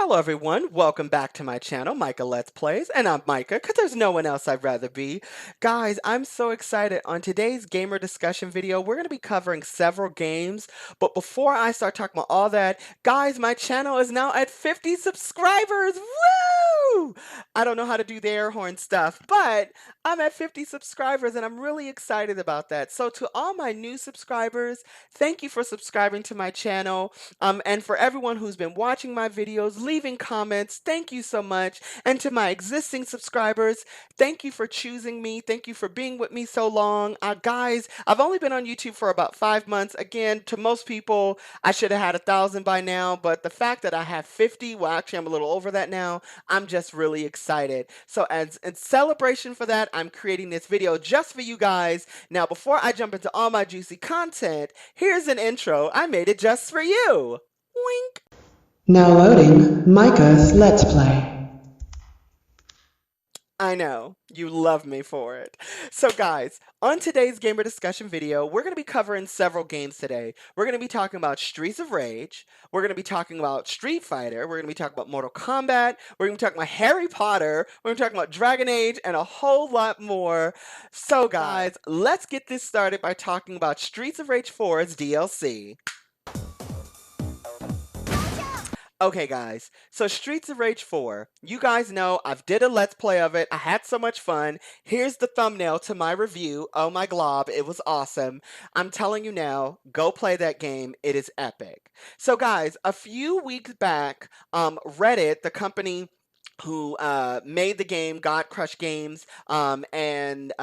Hello everyone, welcome back to my channel, Micah Let's Plays, and I'm Micah, because there's no one else I'd rather be. Guys, I'm so excited. On today's gamer discussion video, we're going to be covering several games, but before I start talking about all that, guys, my channel is now at 50 subscribers! Woo! I don't know how to do the air horn stuff, but I'm at 50 subscribers, and I'm really excited about that. So to all my new subscribers, thank you for subscribing to my channel. And for everyone who's been watching my videos, leaving comments, thank you so much. And to my existing subscribers, thank you for choosing me. Thank you for being with me so long. Guys, I've only been on YouTube for about 5 months. Again, to most people, I should have had 1,000 by now, but the fact that I have 50, well, actually, I'm a little over that now. I'm just really excited. So as in celebration for that, I'm creating this video just for you guys. Now, before I jump into all my juicy content, here's an intro. I made it just for you. Wink. Now loading Micah's Let's Play. I know, you love me for it. So guys, on today's gamer discussion video, we're going to be covering several games today. We're going to be talking about Streets of Rage, we're going to be talking about Street Fighter, we're going to be talking about Mortal Kombat, we're going to be talking about Harry Potter, we're going to be talking about Dragon Age, and a whole lot more. So guys, let's get this started by talking about Streets of Rage 4's DLC. Okay guys, so Streets of Rage 4, you guys know I've did a Let's Play of it, I had so much fun. Here's the thumbnail to my review. Oh my glob, it was awesome. I'm telling you now, go play that game, it is epic. So guys, a few weeks back, Reddit, the company who made the game, God Crush Games, and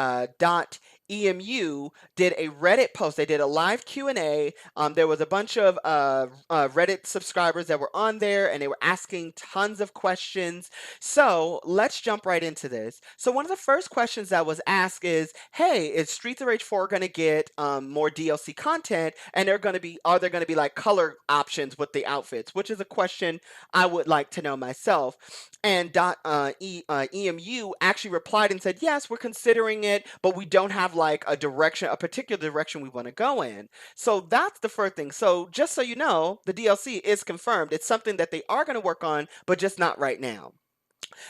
.emu did a Reddit post. They did a live Q&A. There was a bunch of Reddit subscribers that were on there, and they were asking tons of questions. So let's jump right into this. So one of the first questions that was asked is, hey, is Streets of Rage 4 going to get more DLC content? And are there going to be like color options with the outfits? Which is a question I would like to know myself. And EMU actually replied and said, yes, we're considering it, but we don't have like a particular direction we want to go in. So that's the first thing. So just so you know, the DLC is confirmed. It's something that they are going to work on, but just not right now.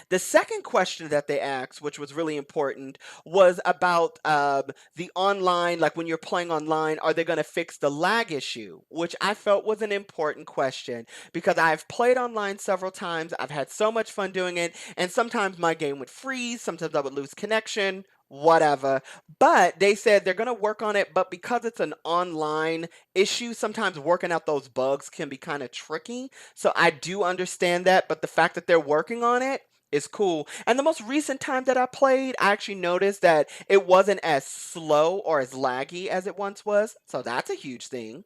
The second question that they asked, which was really important, was about the online, like when you're playing online, are they going to fix the lag issue? Which I felt was an important question because I've played online several times. I've had so much fun doing it, and sometimes my game would freeze, sometimes I would lose connection, whatever. But they said they're going to work on it, but because it's an online issue, sometimes working out those bugs can be kind of tricky. So I do understand that, but the fact that they're working on it is cool. And the most recent time that I played, I actually noticed that it wasn't as slow or as laggy as it once was. So that's a huge thing.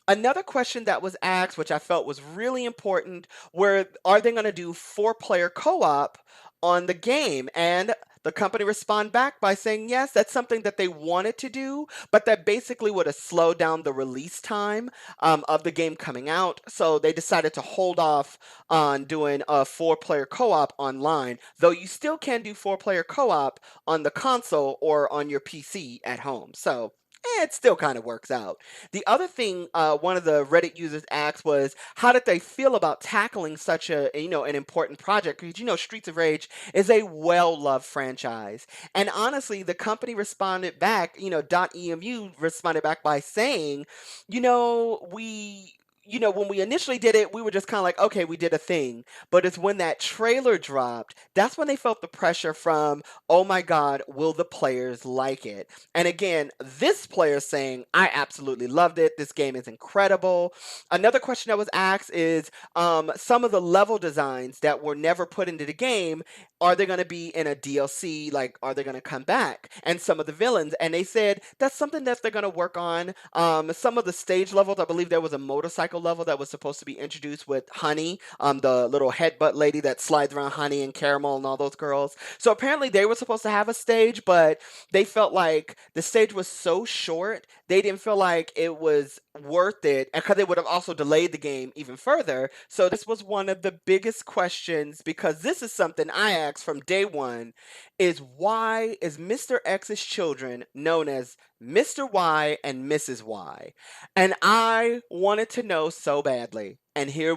Another question that was asked, which I felt was really important, are they going to do 4-player co-op on the game? And the company responded back by saying, yes, that's something that they wanted to do, but that basically would have slowed down the release time of the game coming out. So they decided to hold off on doing a 4-player co-op online, though you still can do 4-player co-op on the console or on your PC at home. So it still kind of works out. The other thing one of the Reddit users asked was, how did they feel about tackling such an important project? Because, Streets of Rage is a well-loved franchise. And honestly, the company responded back, .emu responded back by saying, when we initially did it, we were just kind of like, okay, we did a thing. But it's when that trailer dropped, that's when they felt the pressure from, oh my God, will the players like it? And again, this player saying, I absolutely loved it. This game is incredible. Another question that was asked is some of the level designs that were never put into the game, are they going to be in a DLC? Like, are they going to come back? And some of the villains. And they said that's something that they're going to work on. Some of the stage levels, I believe there was a motorcycle level that was supposed to be introduced with Honey, the little headbutt lady that slides around Honey and Caramel and all those girls. So apparently they were supposed to have a stage, but they felt like the stage was so short, they didn't feel like it was worth it, because it would have also delayed the game even further. So this was one of the biggest questions, because this is something I asked from day one, is why is Mr. X's children known as Mr. Y and Mrs. Y? And I wanted to know so badly. And here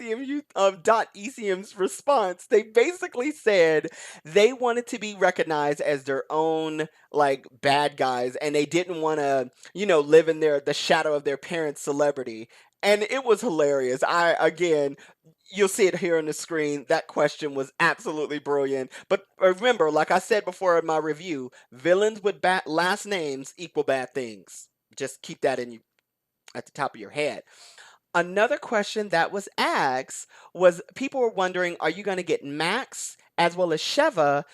ECM's response, they basically said they wanted to be recognized as their own like bad guys, and they didn't want to, live in the shadow of their parents' celebrity. And it was hilarious. I again, you'll see it here on the screen. That question was absolutely brilliant. But remember, like I said before in my review, villains with bad last names equal bad things. Just keep that in at the top of your head. Another question that was asked was people were wondering, are you going to get Max as well as Sheva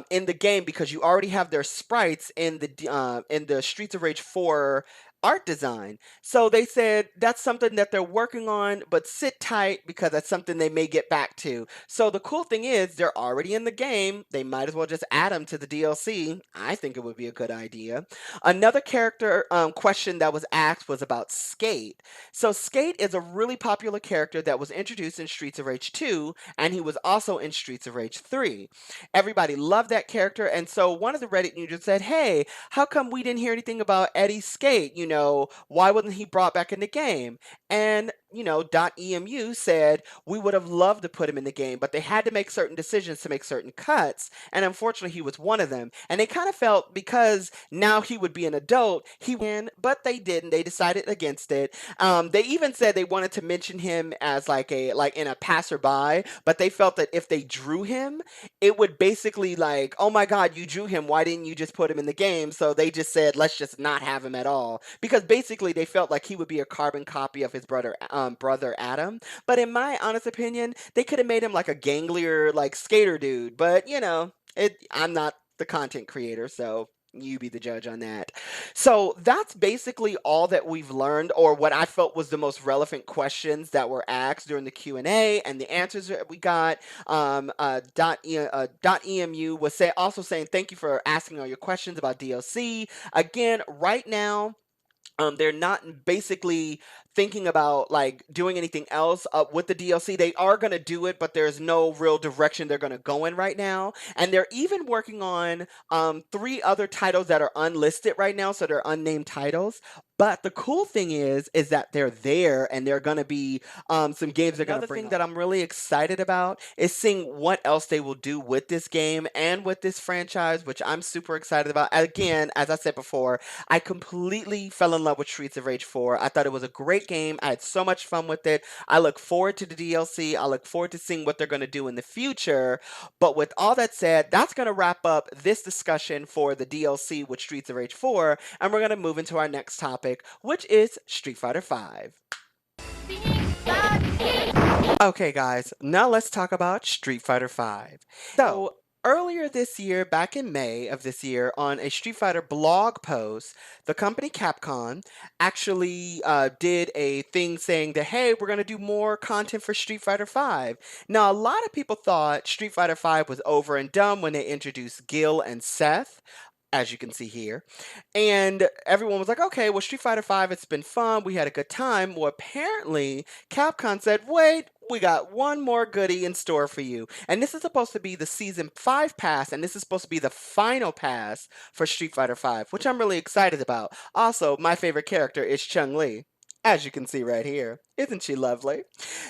in the game because you already have their sprites in the Streets of Rage 4 art design. So they said that's something that they're working on, but sit tight because that's something they may get back to. So the cool thing is they're already in the game. They might as well just add them to the DLC. I think it would be a good idea. Another character question that was asked was about Skate. So Skate is a really popular character that was introduced in Streets of Rage 2, and he was also in Streets of Rage 3. Everybody loved that character, and so one of the Reddit users said, "Hey, how come we didn't hear anything about Eddie Skate? Why wasn't he brought back in the game?" And .emu said, "We would have loved to put him in the game, but they had to make certain decisions to make certain cuts, and unfortunately he was one of them. And they kind of felt because now he would be an adult, he win, but they didn't. They decided against it. They even said they wanted to mention him as like in a passerby, but they felt that if they drew him, it would basically like, oh my god, you drew him. Why didn't you just put him in the game? So they just said, let's just not have him at all because basically they felt like he would be a carbon copy of his brother Adam. But in my honest opinion, they could have made him like a ganglier like skater dude. But I'm not the content creator, so you be the judge on that. So that's basically all that we've learned, or what I felt was the most relevant questions that were asked during the Q&A, and the answers that we got. .emu was also saying thank you for asking all your questions about DLC. Again, right now, they're not basically thinking about like doing anything else with the DLC. They are going to do it, but there's no real direction they're going to go in right now. And they're even working on three other titles that are unlisted right now, so they're unnamed titles. But the cool thing is that they're there, and they're going to be some games they're going to bring. Another thing that I'm really excited about is seeing what else they will do with this game and with this franchise, which I'm super excited about. Again, as I said before, I completely fell in love with Streets of Rage 4. I thought it was a great game. I had so much fun with it. I look forward to the DLC. I look forward to seeing what they're going to do in the future. But with all that said, that's going to wrap up this discussion for the DLC with Streets of Rage 4, and we're going to move into our next topic, which is Street Fighter 5. Okay, guys, now let's talk about Street Fighter 5. So, earlier this year, back in May of this year, on a Street Fighter blog post, the company Capcom actually did a thing saying that, hey, we're going to do more content for Street Fighter 5. Now, a lot of people thought Street Fighter 5 was over and done when they introduced Gil and Seth, as you can see here. And everyone was like, okay, well, Street Fighter 5, it's been fun. We had a good time. Well, apparently, Capcom said, wait, we got one more goodie in store for you. And this is supposed to be the Season 5 pass, and this is supposed to be the final pass for Street Fighter 5, which I'm really excited about. Also, my favorite character is Chun-Li, as you can see right here. Isn't she lovely?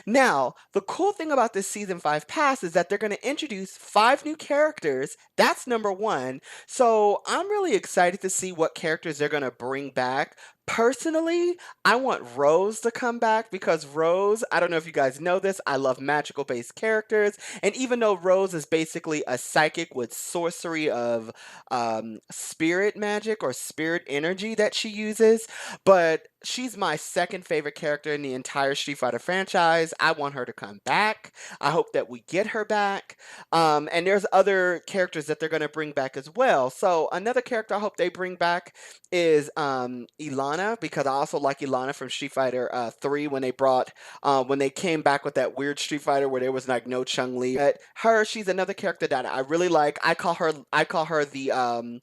Now, the cool thing about this Season 5 pass is that they're going to introduce 5 new characters. That's number one. So I'm really excited to see what characters they're going to bring back. Personally, I want Rose to come back because Rose, I don't know if you guys know this, I love magical based characters. And even though Rose is basically a psychic with sorcery of spirit magic or spirit energy that she uses, but she's my second favorite character in the entire Street Fighter franchise. I want her to come back. I hope that we get her back. And there's other characters that they're going to bring back as well. So another character I hope they bring back is Ilana, because I also like Ilana from Street Fighter 3 when they came back with that weird Street Fighter where there was like no Chun-Li. But she's another character that I really like. I call her the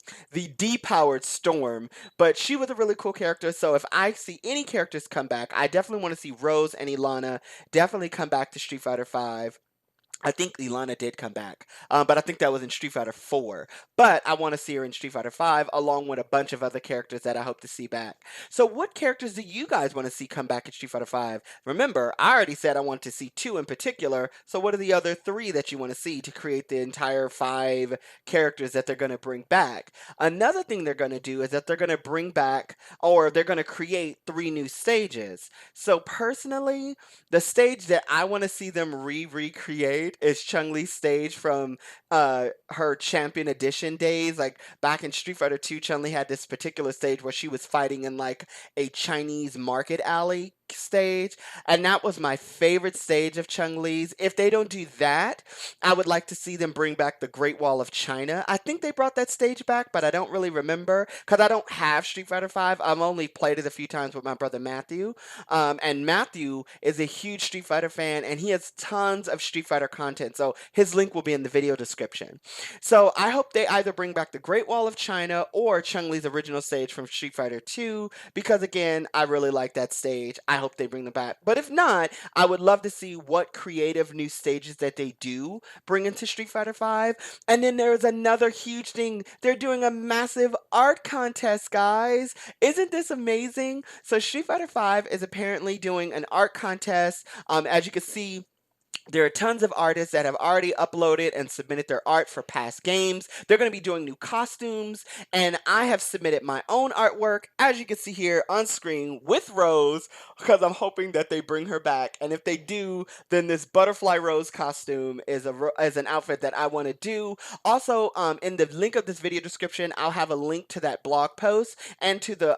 depowered Storm, but she was a really cool character. So if I see any characters come back, I definitely want to see Rose and Ilana definitely come back to Street Fighter 5. I think Ilana did come back, but I think that was in Street Fighter 4. But I want to see her in Street Fighter 5, along with a bunch of other characters that I hope to see back. So, what characters do you guys want to see come back in Street Fighter 5? Remember, I already said I want to see two in particular. So, what are the other three that you want to see to create the entire five characters that they're going to bring back? Another thing they're going to do is that they're going to bring back, or they're going to create three new stages. So, personally, the stage that I want to see them recreate is Chung Li's stage from her Champion Edition days. Like back in Street Fighter 2, Chun Li had this particular stage where she was fighting in like a Chinese market alley stage, and that was my favorite stage of Chung Li's. If they don't do that, I would like to see them bring back the Great Wall of China. I think they brought that stage back, but I don't really remember because I don't have Street Fighter 5. I've only played it a few times with my brother Matthew. And Matthew is a huge Street Fighter fan, and he has tons of Street Fighter content. So his link will be in the video description. So I hope they either bring back the Great Wall of China or Chung Li's original stage from Street Fighter 2, because again, I really like that stage. I hope they bring them back. But if not, I would love to see what creative new stages that they do bring into Street Fighter 5. And then there's another huge thing. They're doing a massive art contest, guys. Isn't this amazing? So Street Fighter 5 is apparently doing an art contest. As you can see, there are tons of artists that have already uploaded and submitted their art for past games. They're going to be doing new costumes, and I have submitted my own artwork, as you can see here on screen, with Rose, because I'm hoping that they bring her back. And if they do, then this Butterfly Rose costume is an outfit that I want to do. Also, in the link of this video description, I'll have a link to that blog post and to the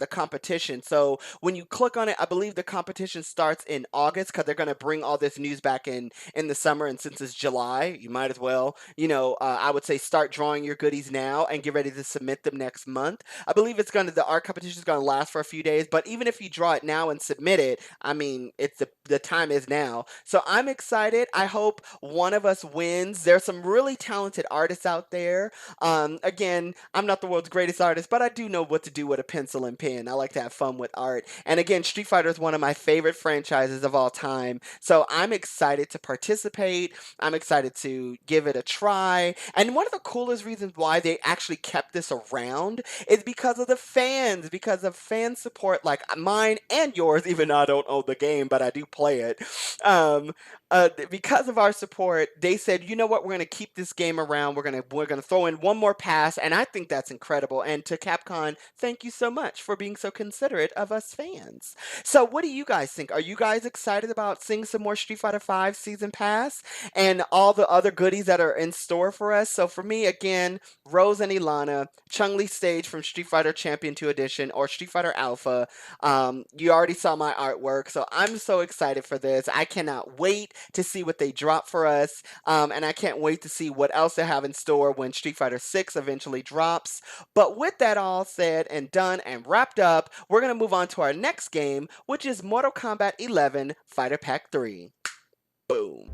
competition. So when you click on it, I believe the competition starts in August because they're going to bring all this news back in the summer. And since it's July, you might as well, I would say start drawing your goodies now and get ready to submit them next month. I believe the art competition is going to last for a few days, but even if you draw it now and submit it, I mean, it's the time is now. So I'm excited. I hope one of us wins. There's some really talented artists out there. Again, I'm not the world's greatest artist, but I do know what to do with a pencil and pen. I like to have fun with art. And again, Street Fighter is one of my favorite franchises of all time. So I'm excited to participate. I'm excited to give it a try. And one of the coolest reasons why they actually kept this around is because of the fans, because of fan support like mine and yours, even though I don't own the game, but I do play it. Um, because of our support, they said, you know what, we're going to keep this game around. We're gonna throw in one more pass, and I think that's incredible. And to Capcom, thank you so much for being so considerate of us fans. So, what do you guys think? Are you guys excited about seeing some more Street Fighter 5 season pass and all the other goodies that are in store for us? So, for me, again, Rose and Ilana, Chung Li stage from Street Fighter Champion 2 Edition or Street Fighter Alpha. You already saw my artwork, so I'm so excited for this. I cannot wait to see what they drop for us, and I can't wait to see what else they have in store when Street Fighter 6 eventually drops. But with that all said and done and wrapped up, we're going to move on to our next game, which is Mortal Kombat 11 Fighter Pack 3. Boom.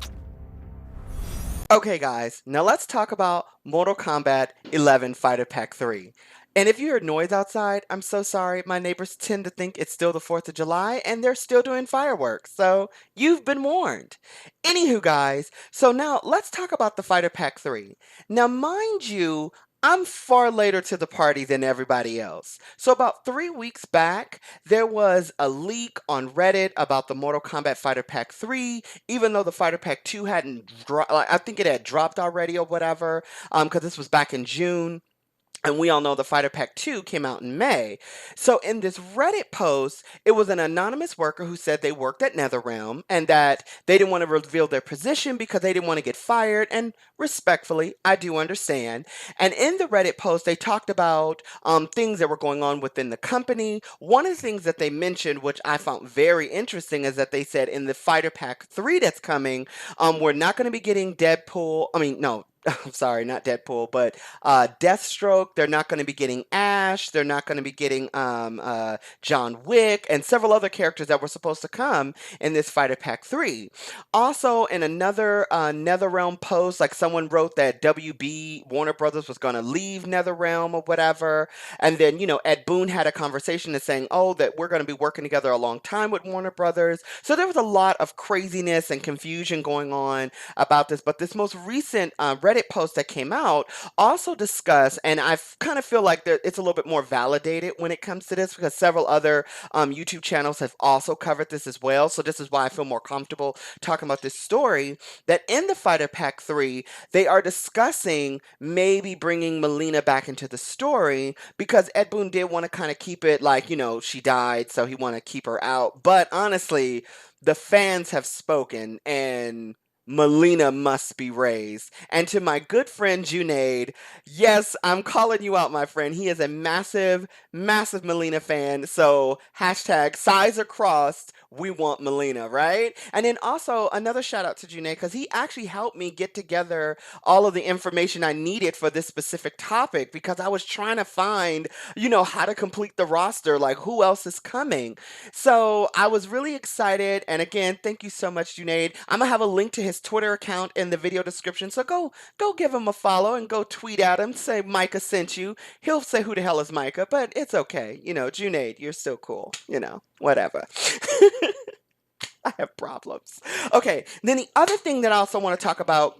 Okay, guys, now let's talk about Mortal Kombat 11 Fighter Pack 3. And if you hear noise outside, I'm so sorry. My neighbors tend to think it's still the 4th of July and they're still doing fireworks. So you've been warned. Anywho, guys, so now let's talk about the Fighter Pack 3. Now, mind you, I'm far later to the party than everybody else. So about 3 weeks back, there was a leak on Reddit about the Mortal Kombat Fighter Pack 3, even though the Fighter Pack 2 hadn't dropped, I think it had dropped already or whatever, because this was back in June. And we all know the Fighter Pack 2 came out in May. So in this Reddit post, it was an anonymous worker who said they worked at NetherRealm and that they didn't want to reveal their position because they didn't want to get fired. And respectfully, I do understand. And in the Reddit post, they talked about things that were going on within the company. One of the things that they mentioned, which I found very interesting, is that they said in the Fighter Pack 3 that's coming, we're not going to be getting Deadpool. I mean, no. I'm sorry, not Deadpool, but Deathstroke. They're not going to be getting Ash. They're not going to be getting John Wick and several other characters that were supposed to come in this Fighter Pack 3. Also, in another NetherRealm post, like someone wrote that WB Warner Brothers was going to leave NetherRealm or whatever. And then, Ed Boon had a conversation and saying, oh, that we're going to be working together a long time with Warner Brothers. So there was a lot of craziness and confusion going on about this. But this most recent Reddit post that came out also discussed, and I kind of feel like it's a little bit more validated when it comes to this because several other YouTube channels have also covered this as well. So this is why I feel more comfortable talking about this story. That in the Fighter Pack 3, they are discussing maybe bringing Melina back into the story because Ed Boon did want to kind of keep it like, she died, so he want to keep her out. But honestly, the fans have spoken and Melina must be raised. And to my good friend Junaid, yes, I'm calling you out, my friend. He is a massive, massive Melina fan. So hashtag sides are crossed. We want Melina, right? And then also another shout out to Junaid because he actually helped me get together all of the information I needed for this specific topic because I was trying to find, how to complete the roster, like who else is coming. So I was really excited. And again, thank you so much, Junaid. I'm gonna have a link to his Twitter account in the video description. So go give him a follow and go tweet at him. Say Micah sent you. He'll say who the hell is Micah, but it's okay. Junaid, you're still cool. Whatever. I have problems. Okay, then the other thing that I also want to talk about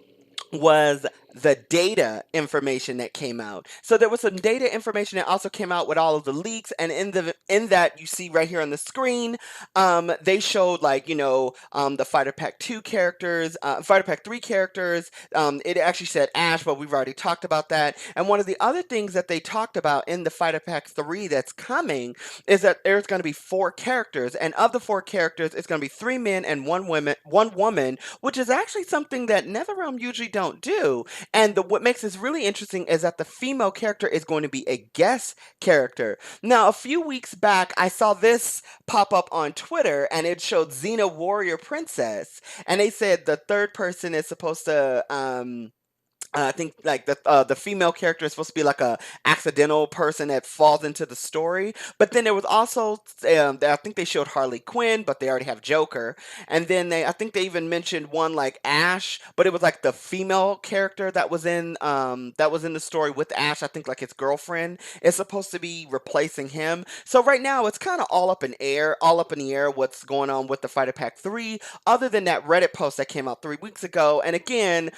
was the data information that came out. So there was some data information that also came out with all of the leaks, and in that you see right here on the screen, they showed like the Fighter Pack 2 characters, Fighter Pack 3 characters. It actually said Ash, but we've already talked about that. And one of the other things that they talked about in the Fighter Pack 3 that's coming is that there's going to be 4 characters, and of the 4 characters, it's going to be 3 men and one woman, which is actually something that NetherRealm usually don't do. And what makes this really interesting is that the female character is going to be a guest character. Now, a few weeks back, I saw this pop up on Twitter, and it showed Xena Warrior Princess, and they said the third person is supposed to I think like the female character is supposed to be like a accidental person that falls into the story. But then there was also I think they showed Harley Quinn, but they already have Joker. And then I think they even mentioned one like Ash, but it was like the female character that was in the story with Ash. I think like his girlfriend is supposed to be replacing him. So right now it's kind of all up in the air what's going on with the Fighter Pack 3, other than that Reddit post that came out 3 weeks ago. And again,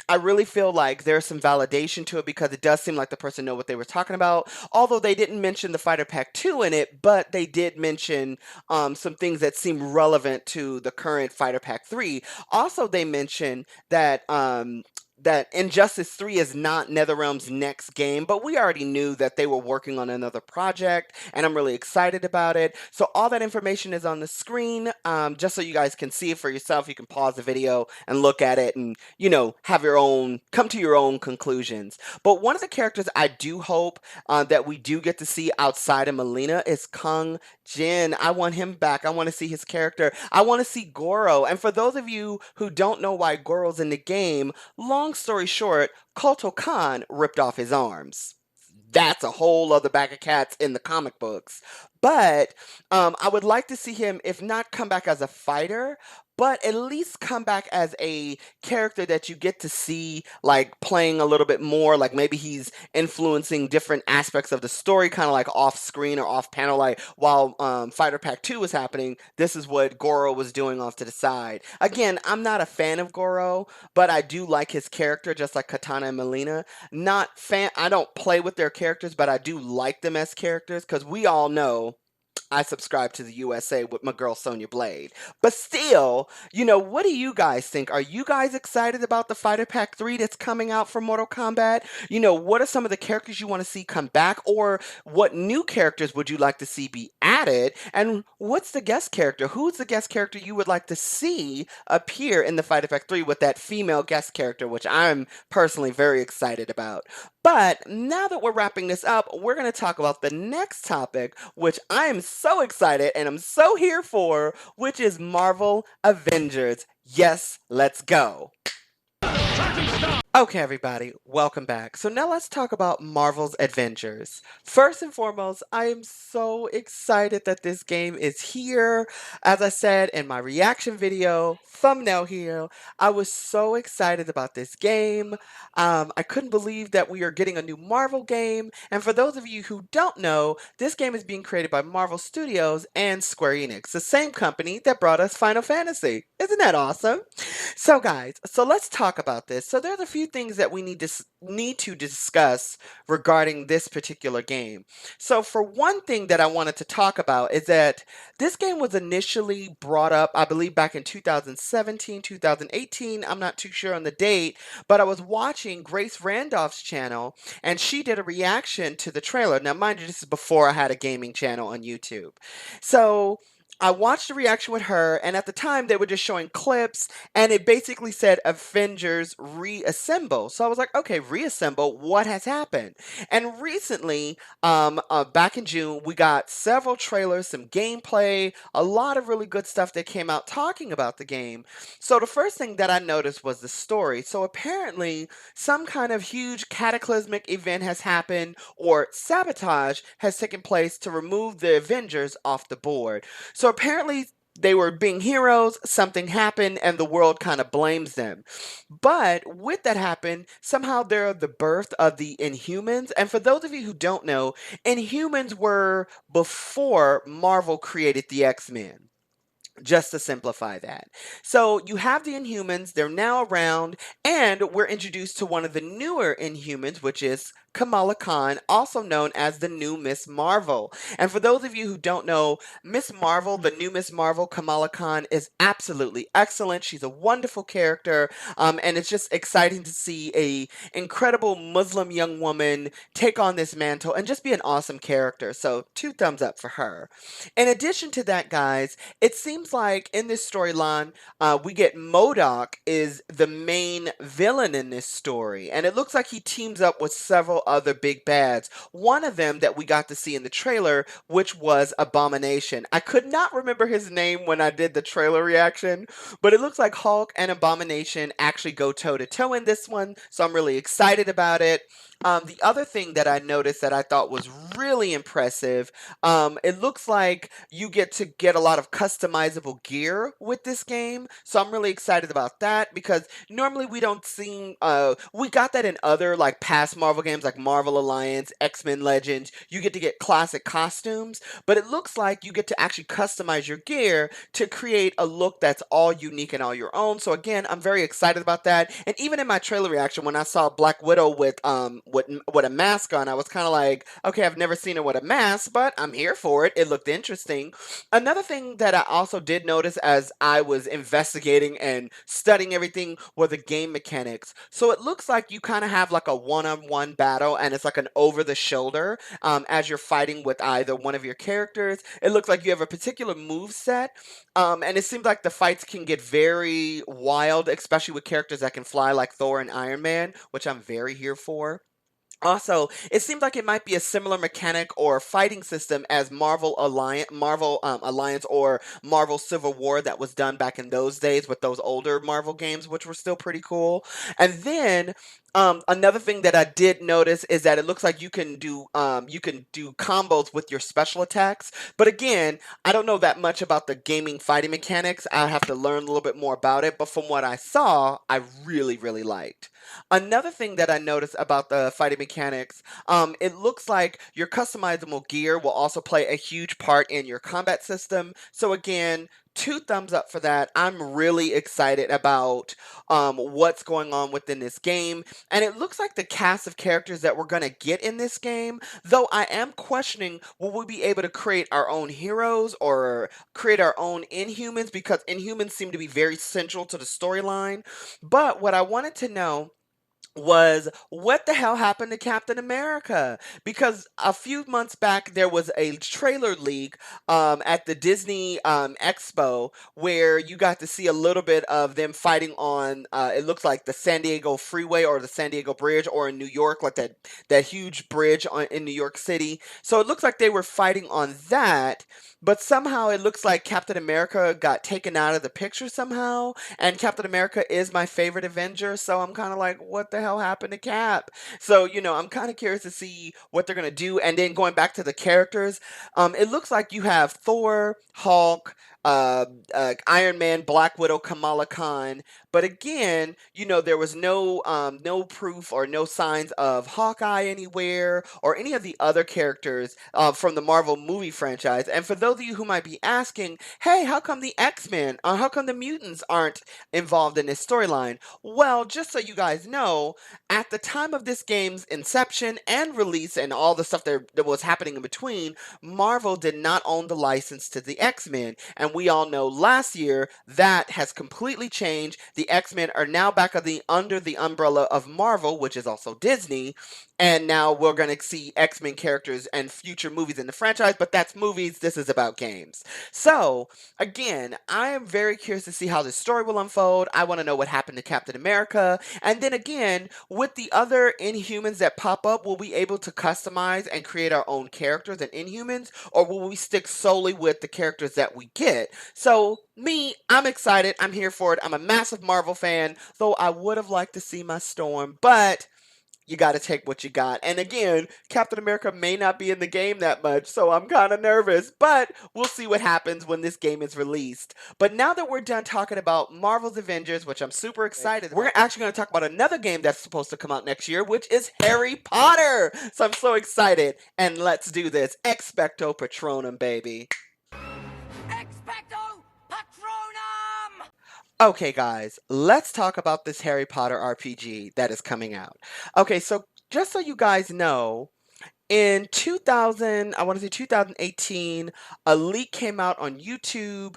I really feel like there's some validation to it because it does seem like the person know what they were talking about. Although they didn't mention the Fighter Pack 2 in it, but they did mention some things that seem relevant to the current Fighter Pack 3. Also, they mentioned that Injustice 3 is not NetherRealm's next game, but we already knew that they were working on another project, and I'm really excited about it. So all that information is on the screen, just so you guys can see it for yourself. You can pause the video and look at it and, come to your own conclusions. But one of the characters I do hope that we do get to see outside of Melina is Kung Jin. I want him back. I want to see his character. I want to see Goro. And for those of you who don't know why Goro's in the game, long story short, Kotal Khan ripped off his arms. That's a whole other bag of cats in the comic books. But I would like to see him, if not come back as a fighter, but at least come back as a character that you get to see, like playing a little bit more. Like maybe he's influencing different aspects of the story, kind of like off screen or off panel. Like while Fighter Pack 2 was happening, this is what Goro was doing off to the side. Again, I'm not a fan of Goro, but I do like his character, just like Katana and Melina. I don't play with their characters, but I do like them as characters because we all know I subscribe to the USA with my girl Sonya Blade. But still, what do you guys think? Are you guys excited about the Fighter Pack 3 that's coming out for Mortal Kombat? What are some of the characters you want to see come back? Or what new characters would you like to see be added? And what's the guest character? Who's the guest character you would like to see appear in the Fighter Pack 3 with that female guest character, which I'm personally very excited about? But now that we're wrapping this up, we're going to talk about the next topic, which I am so excited and I'm so here for, which is Marvel Avengers. Yes, let's go. Okay, everybody, welcome back. So now let's talk about Marvel's Avengers. First and foremost, I am so excited that this game is here. As I said in my reaction video, thumbnail here, I was so excited about this game. I couldn't believe that we are getting a new Marvel game. And for those of you who don't know, this game is being created by Marvel Studios and Square Enix, the same company that brought us Final Fantasy. Isn't that awesome? So guys, so let's talk about this. So there's a few things that we need to discuss regarding this particular game. So for one thing that I wanted to talk about is that this game was initially brought up, I believe back in 2017, 2018. I'm not too sure on the date, but I was watching Grace Randolph's channel and she did a reaction to the trailer. Now mind you, this is before I had a gaming channel on YouTube. So I watched a reaction with her, and at the time they were just showing clips, and it basically said Avengers reassemble. So I was like, okay, reassemble, what has happened? And recently, back in June, we got several trailers, some gameplay, a lot of really good stuff that came out talking about the game. So the first thing that I noticed was the story. So apparently, some kind of huge cataclysmic event has happened, or sabotage has taken place to remove the Avengers off the board. So apparently they were being heroes, something happened, and the world kind of blames them. But with that happen, somehow they're the birth of the Inhumans. And for those of you who don't know, Inhumans were before Marvel created the X-Men, just to simplify that. So you have the Inhumans, they're now around, and we're introduced to one of the newer Inhumans, which is Kamala Khan, also known as the new Miss Marvel. And for those of you who don't know, Miss Marvel, the new Miss Marvel, Kamala Khan, is absolutely excellent. She's a wonderful character, and it's just exciting to see a incredible Muslim young woman take on this mantle and just be an awesome character. So two thumbs up for her. In addition to that, guys, it seems like in this storyline, we get Modok is the main villain in this story, and it looks like he teams up with several other big bads. One of them that we got to see in the trailer, which was Abomination. I could not remember his name when I did the trailer reaction, but it looks like Hulk and Abomination actually go toe to toe in this one, so I'm really excited about it. The other thing that I noticed that I thought was really impressive, it looks like you get to get a lot of customizable gear with this game. So I'm really excited about that because normally we don't see, we got that in other like past Marvel games like Marvel Alliance, X-Men Legends. You get to get classic costumes, but it looks like you get to actually customize your gear to create a look that's all unique and all your own. So again, I'm very excited about that. And even in my trailer reaction, when I saw Black Widow with a mask on, I was kind of like, okay, I've never seen her with a mask, but I'm here for it. It looked interesting. Another thing that I also did notice as I was investigating and studying everything were the game mechanics. So it looks like you kind of have like a one-on-one battle, and it's like an over-the-shoulder as you're fighting with either one of your characters. It looks like you have a particular move set, and it seems like the fights can get very wild, especially with characters that can fly like Thor and Iron Man, which I'm very here for. Also, it seems like it might be a similar mechanic or fighting system as Marvel Alliance or Marvel Civil War that was done back in those days with those older Marvel games, which were still pretty cool. And then another thing that I did notice is that it looks like you can do combos with your special attacks. But again, I don't know that much about the gaming fighting mechanics. I have to learn a little bit more about it. But from what I saw, I really liked. Another thing that I noticed about the fighting mechanics, it looks like your customizable gear will also play a huge part in your combat system. So again, two thumbs up for that. I'm really excited about what's going on within this game. And it looks like the cast of characters that we're going to get in this game, though I am questioning, will we be able to create our own heroes or create our own Inhumans, because Inhumans seem to be very central to the storyline. But what I wanted to know was what the hell happened to Captain America? Because a few months back there was a trailer leak at the Disney Expo where you got to see a little bit of them fighting on it looks like the San Diego Freeway or the San Diego Bridge, or in New York, like that huge bridge in New York City. So it looks like they were fighting on that, but somehow it looks like Captain America got taken out of the picture somehow, and Captain America is my favorite Avenger, so I'm kind of like, what the hell happened to Cap? So, I'm kind of curious to see what they're going to do. And then going back to the characters, it looks like you have Thor, Hulk, uh, Iron Man, Black Widow, Kamala Khan. But again, there was no proof or no signs of Hawkeye anywhere or any of the other characters from the Marvel movie franchise. And for those of you who might be asking, hey, how come the X-Men or how come the mutants aren't involved in this storyline? Well, just so you guys know, at the time of this game's inception and release and all the stuff that was happening in between, Marvel did not own the license to the X-Men. And we all know last year that has completely changed. The X-Men are now back under the umbrella of Marvel, which is also Disney. And now we're going to see X-Men characters and future movies in the franchise, but that's movies. This is about games. So, again, I am very curious to see how this story will unfold. I want to know what happened to Captain America. And then again, with the other Inhumans that pop up, will we be able to customize and create our own characters and Inhumans? Or will we stick solely with the characters that we get? So, I'm excited. I'm here for it. I'm a massive Marvel fan, though I would have liked to see my Storm, but you got to take what you got. And again, Captain America may not be in the game that much, so I'm kind of nervous, but we'll see what happens when this game is released. But now that we're done talking about Marvel's Avengers, which I'm super excited about, we're actually going to talk about another game that's supposed to come out next year, which is Harry Potter. So I'm so excited, and let's do this. Expecto Patronum, baby. Expecto Patronum! Okay, guys, let's talk about this Harry Potter RPG that is coming out. Okay, so just so you guys know, in 2000, I want to say 2018, a leak came out on YouTube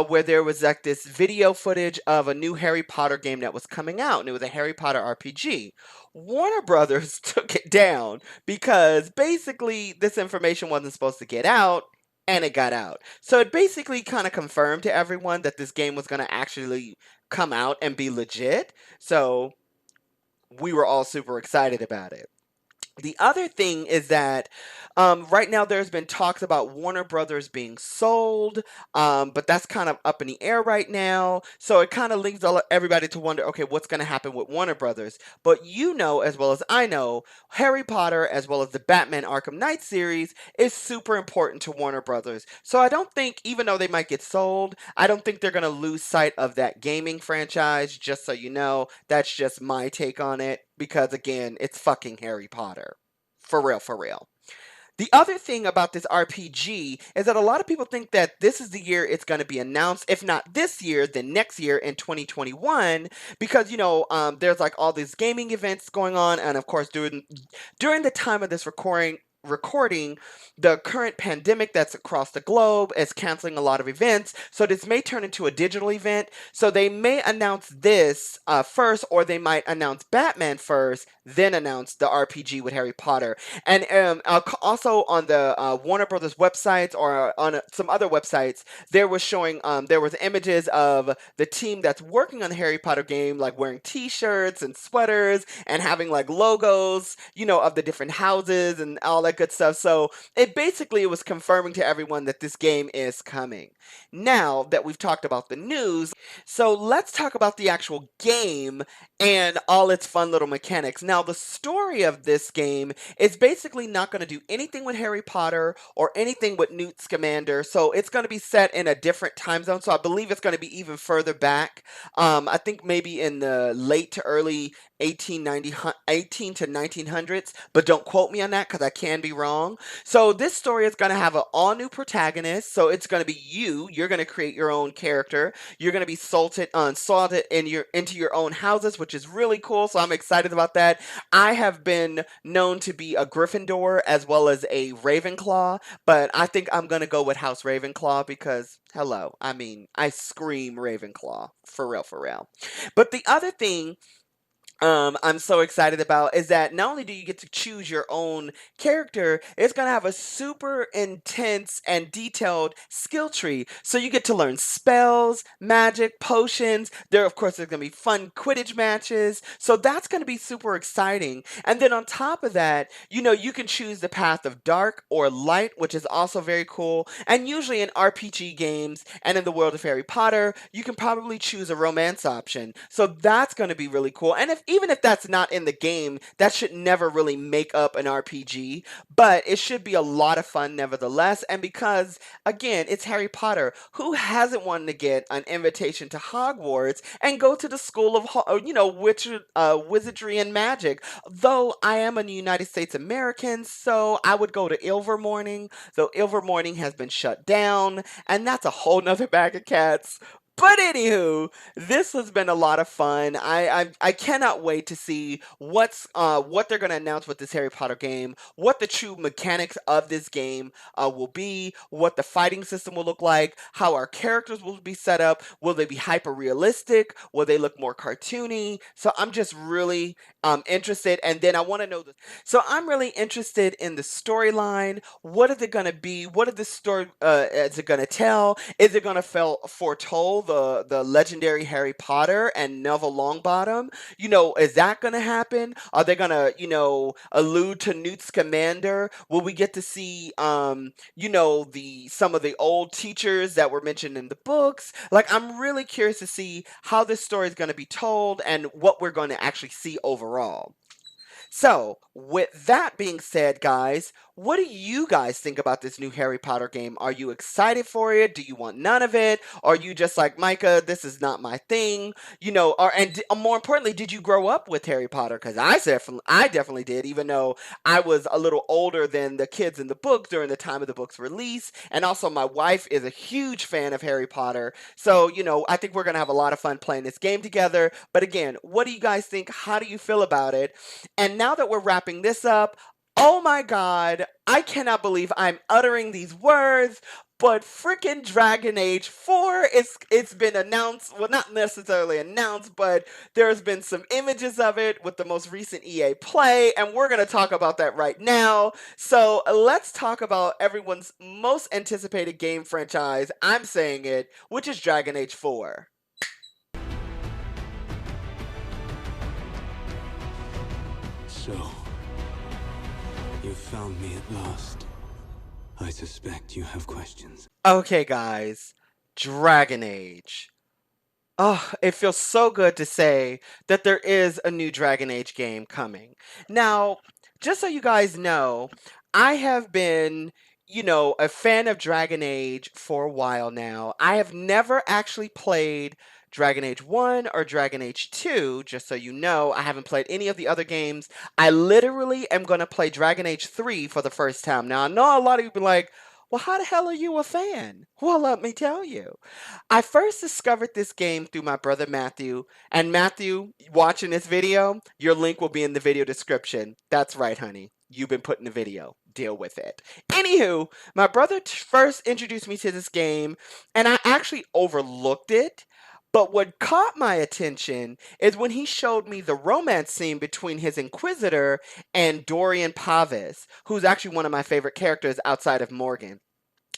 where there was like this video footage of a new Harry Potter game that was coming out, and it was a Harry Potter RPG. Warner Brothers took it down because basically this information wasn't supposed to get out. And it got out. So it basically kind of confirmed to everyone that this game was going to actually come out and be legit. So we were all super excited about it. The other thing is that right now there's been talks about Warner Brothers being sold, but that's kind of up in the air right now. So it kind of leaves everybody to wonder, okay, what's going to happen with Warner Brothers? But you know, as well as I know, Harry Potter, as well as the Batman Arkham Knight series, is super important to Warner Brothers. So I don't think, even though they might get sold, I don't think they're going to lose sight of that gaming franchise, just so you know. That's just my take on it, because again, it's fucking Harry Potter. For real, for real. The other thing about this RPG is that a lot of people think that this is the year it's going to be announced. If not this year, then next year in 2021, because there's like all these gaming events going on, and of course during the time of this recording, the current pandemic that's across the globe is canceling a lot of events, so this may turn into a digital event. So they may announce this first, or they might announce Batman first, then announce the RPG with Harry Potter. And also on the Warner Brothers websites, or on some other websites, there was showing there was images of the team that's working on the Harry Potter game, like wearing T-shirts and sweaters and having like logos, of the different houses and all that good stuff. So it was confirming to everyone that this game is coming. Now that we've talked about the news, so let's talk about the actual game and all its fun little mechanics. Now, the story of this game is basically not going to do anything with Harry Potter or anything with Newt Scamander. So it's going to be set in a different time zone. So I believe it's going to be even further back. I think maybe in the late to early 18 to 1900s, but don't quote me on that because I can be wrong. So this story is going to have an all new protagonist. So it's going to be you. You're going to create your own character. You're going to be sorted into your own houses, which is really cool. So I'm excited about that. I have been known to be a Gryffindor as well as a Ravenclaw, but I think I'm going to go with House Ravenclaw because hello, I mean, I scream Ravenclaw for real, for real. But the other thing I'm so excited about is that not only do you get to choose your own character, it's going to have a super intense and detailed skill tree. So you get to learn spells, magic, potions. Of course, there's going to be fun Quidditch matches. So that's going to be super exciting. And then on top of that, you can choose the path of dark or light, which is also very cool. And usually in RPG games and in the world of Harry Potter, you can probably choose a romance option. So that's going to be really cool. And even if that's not in the game, that should never really make up an RPG, but it should be a lot of fun nevertheless. And because, again, it's Harry Potter, who hasn't wanted to get an invitation to Hogwarts and go to the school of, wizardry and magic? Though I am a United States American, so I would go to Ilvermorning, though Ilvermorning has been shut down, and that's a whole nother bag of cats. But anywho, this has been a lot of fun. I cannot wait to see what they're gonna announce with this Harry Potter game, what the true mechanics of this game will be, what the fighting system will look like, how our characters will be set up. Will they be hyper realistic? Will they look more cartoony? So I'm just really interested, and then I want to know the. So I'm really interested in the storyline. What is it gonna be? What is the story? Is it gonna tell? Is it gonna foretold the legendary Harry Potter and Neville Longbottom? Is that gonna happen? Are they gonna allude to Newt Scamander? Will we get to see the some of the old teachers that were mentioned in the books? Like, I'm really curious to see how this story is gonna be told and what we're going to actually see overall. So, with that being said, guys, what do you guys think about this new Harry Potter game? Are you excited for it? Do you want none of it? Or are you just like, Micah, this is not my thing? More importantly, did you grow up with Harry Potter? Because I definitely did, even though I was a little older than the kids in the book during the time of the book's release. And also, my wife is a huge fan of Harry Potter. So, I think we're going to have a lot of fun playing this game together. But again, what do you guys think? How do you feel about it? And now that we're wrapping this up, oh my god, I cannot believe I'm uttering these words, but freaking Dragon Age 4 it's been announced, well, not necessarily announced, but there's been some images of it with the most recent EA Play, and we're going to talk about that right now. So, let's talk about everyone's most anticipated game franchise, I'm saying it, which is Dragon Age 4. So, you found me at last. I suspect you have questions. Okay, guys, Dragon Age. Oh, it feels so good to say that there is a new Dragon Age game coming. Now, just so you guys know, I have been, a fan of Dragon Age for a while now. I have never actually played Dragon Age 1 or Dragon Age 2, just so you know. I haven't played any of the other games. I literally am going to play Dragon Age 3 for the first time. Now, I know a lot of you be like, well, how the hell are you a fan? Well, let me tell you. I first discovered this game through my brother Matthew. And Matthew, watching this video, your link will be in the video description. That's right, honey. You've been put in the video. Deal with it. Anywho, my brother first introduced me to this game, and I actually overlooked it. But what caught my attention is when he showed me the romance scene between his Inquisitor and Dorian Pavis, who's actually one of my favorite characters outside of Morgan.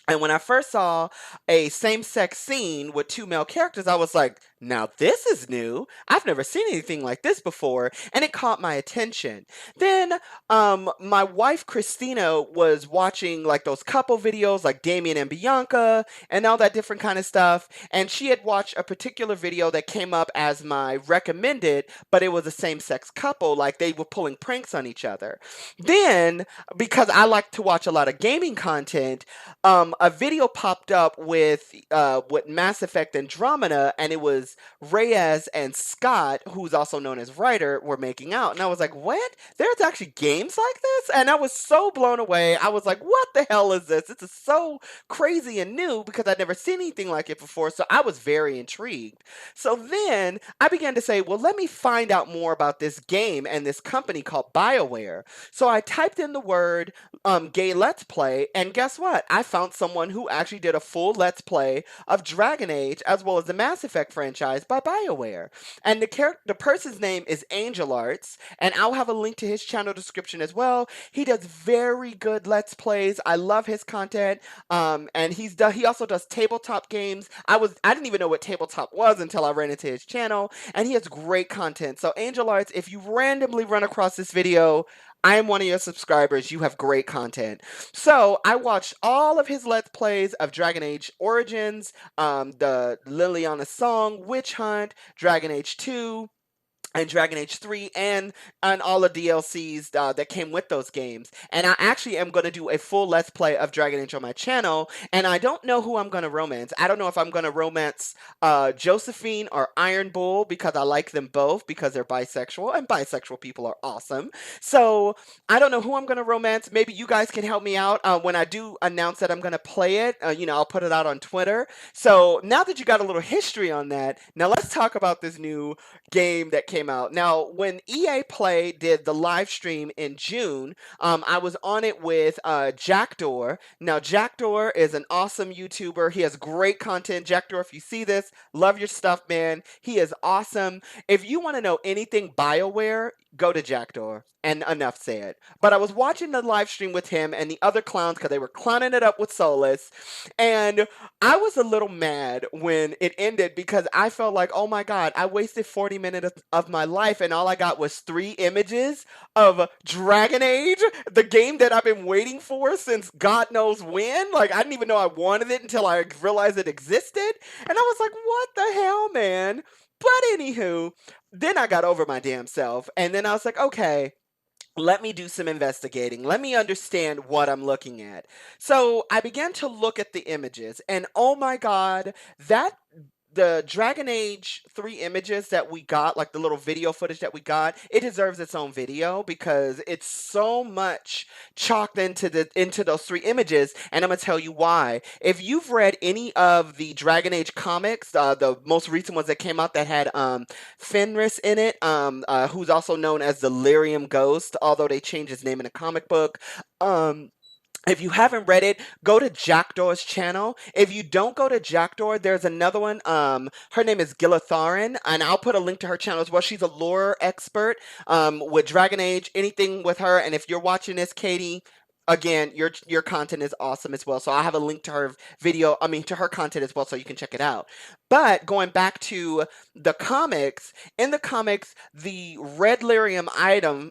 And when I first saw a same sex scene with two male characters, I was like, now this is new. I've never seen anything like this before. And it caught my attention. Then my wife Christina was watching like those couple videos like Damien and Bianca and all that different kind of stuff. And she had watched a particular video that came up as my recommended, but it was a same sex couple, like they were pulling pranks on each other. Then, because I like to watch a lot of gaming content, a video popped up with Mass Effect Andromeda, and it was Reyes and Scott, who's also known as Ryder, were making out. And I was like, what? There's actually games like this? And I was so blown away. I was like, what the hell is this? This is so crazy and new because I'd never seen anything like it before. So I was very intrigued. So then I began to say, well, let me find out more about this game and this company called BioWare. So I typed in the word gay Let's Play, and guess what? I found someone who actually did a full Let's Play of Dragon Age as well as the Mass Effect franchise by BioWare. And the person's name is Angelarts, and I'll have a link to his channel description as well. He does very good Let's Plays. I love his content. And he also does tabletop games. I didn't even know what tabletop was until I ran into his channel, and he has great content. So Angelarts, if you randomly run across this video, I am one of your subscribers. You have great content. So I watched all of his Let's Plays of Dragon Age Origins, the Liliana Song, Witch Hunt, Dragon Age 2, and Dragon Age 3 and all the DLCs that came with those games. And I actually am going to do a full Let's Play of Dragon Age on my channel. And I don't know who I'm going to romance. I don't know if I'm going to romance Josephine or Iron Bull because I like them both because they're bisexual and bisexual people are awesome. So I don't know who I'm going to romance. Maybe you guys can help me out when I do announce that I'm going to play it. I'll put it out on Twitter. So now that you got a little history on that, now let's talk about this new game that came out. Now, when EA Play did the live stream in June, I was on it with Jackdaw. Now, Jackdaw is an awesome YouTuber. He has great content. Jackdaw, if you see this, love your stuff, man. He is awesome. If you want to know anything BioWare, go to Jackdaw. And enough said. But I was watching the live stream with him and the other clowns because they were clowning it up with Solus. And I was a little mad when it ended because I felt like, oh my God, I wasted 40 minutes of my life and all I got was 3 images of Dragon Age, the game that I've been waiting for since God knows when. Like, I didn't even know I wanted it until I realized it existed. And I was like, what the hell, man? But anywho, then I got over my damn self. And then I was like, okay, let me do some investigating. Let me understand what I'm looking at. So I began to look at the images, and oh my God, that the Dragon Age 3 images that we got, like the little video footage that we got, it deserves its own video because it's so much chalked into those 3 images, and I'm gonna tell you why. If you've read any of the Dragon Age comics, the most recent ones that came out that had Fenris in it, who's also known as the Lyrium Ghost, although they changed his name in a comic book. If you haven't read it, go to Jackdaw's channel. If you don't go to Jackdaw, there's another one. Her name is Ghil Dirthalen, and I'll put a link to her channel as well. She's a lore expert with Dragon Age, anything with her. And if you're watching this, Katie, again, your content is awesome as well. So I have a link to her to her content as well, so you can check it out. But going back to the comics, in the comics, the Red Lyrium idol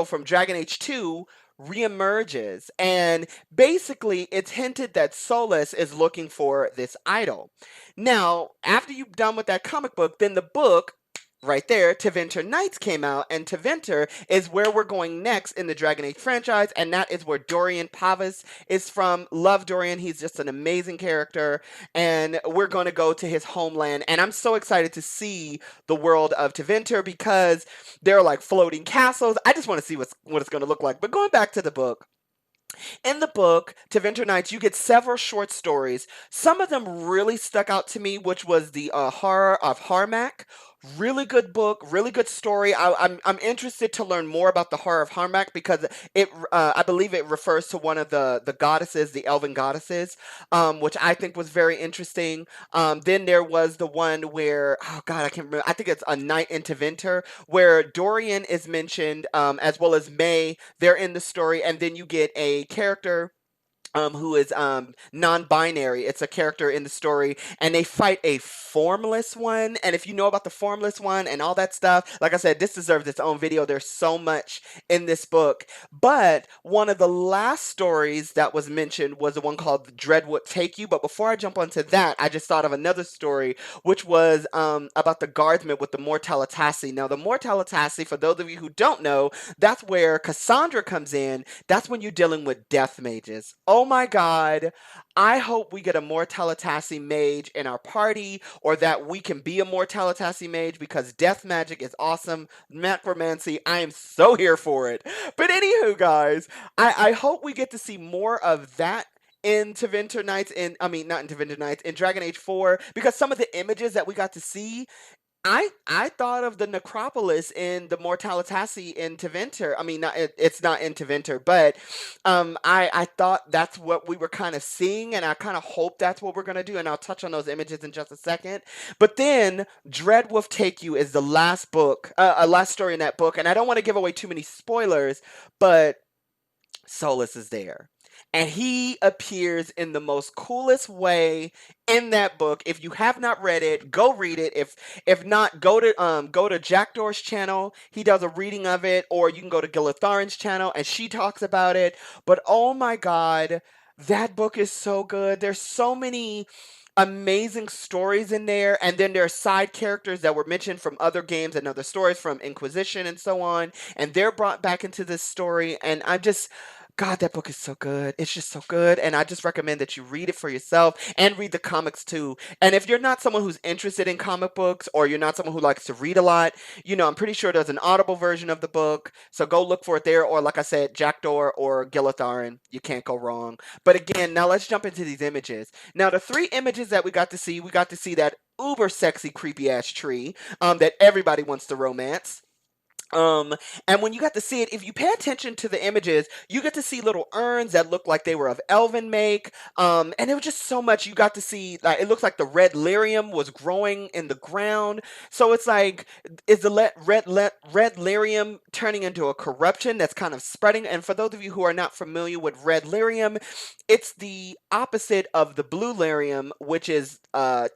from Dragon Age 2 reemerges, and basically it's hinted that Solus is looking for this idol. Now, after you've done with that comic book, then the book right there, Tevinter Knights came out, and Tevinter is where we're going next in the Dragon Age franchise, and that is where Dorian Pavas is from. Love Dorian, he's just an amazing character, and we're going to go to his homeland, and I'm so excited to see the world of Tevinter because there are like floating castles. I just want to see what it's going to look like. But going back to the book, in the book, Tevinter Nights, you get several short stories. Some of them really stuck out to me, which was the Horror of Harmac. Really good book, really good story. I'm interested to learn more about the Horror of Harmac because I believe it refers to one of the goddesses, the elven goddesses, which I think was very interesting. Then there was the one where, oh God, I can't remember. I think it's A Night in Tevinter, where Dorian is mentioned, as well as May. They're in the story, and then you get a character who is non-binary. It's a character in the story, and they fight a formless one. And if you know about the formless one and all that stuff, like I said, this deserves its own video. There's so much in this book. But one of the last stories that was mentioned was the one called Dread Would Take You. But before I jump onto that, I just thought of another story, which was about the guardsmen with the Mortalitassi. Now, the Mortalitassi, for those of you who don't know, that's where Cassandra comes in. That's when you're dealing with death mages. Oh my God, I hope we get a Mortalitassi mage in our party, or that we can be a Mortalitassi mage, because death magic is awesome. Necromancy, I am so here for it. But anywho, guys, I hope we get to see more of that in Tevinter Nights, not in Tevinter Nights, in Dragon Age 4, because some of the images that we got to see, I thought of the necropolis in the Mortalitassi in Tevinter. I mean, it's not in Tevinter, but I thought that's what we were kind of seeing, and I kind of hope that's what we're gonna do. And I'll touch on those images in just a second. But then Dread Wolf Take You is the last book, last story in that book, and I don't want to give away too many spoilers, but Solus is there. And he appears in the most coolest way in that book. If you have not read it, go read it. If not, go to Jackdaw's channel. He does a reading of it, or you can go to Ghil Dirthalen's channel and she talks about it. But oh my God, that book is so good. There's so many amazing stories in there, and then there are side characters that were mentioned from other games and other stories from Inquisition and so on, and they're brought back into this story, and I just God, that book is so good. It's just so good, and I just recommend that you read it for yourself and read the comics too. And if you're not someone who's interested in comic books, or you're not someone who likes to read a lot, I'm pretty sure there's an Audible version of the book, so go look for it there, or like I said, Jackdaw or Ghil Dirthalen. You can't go wrong. But again, now let's jump into these images. Now, the three images that we got to see that uber sexy, creepy ass tree that everybody wants to romance. Um, and when you got to see it, if you pay attention to the images, you get to see little urns that look like they were of elven make. And it was just so much. You got to see, like, it looks like the red lyrium was growing in the ground. So it's like, is the red lyrium turning into a corruption that's kind of spreading? And for those of you who are not familiar with red lyrium, it's the opposite of the blue lyrium, which is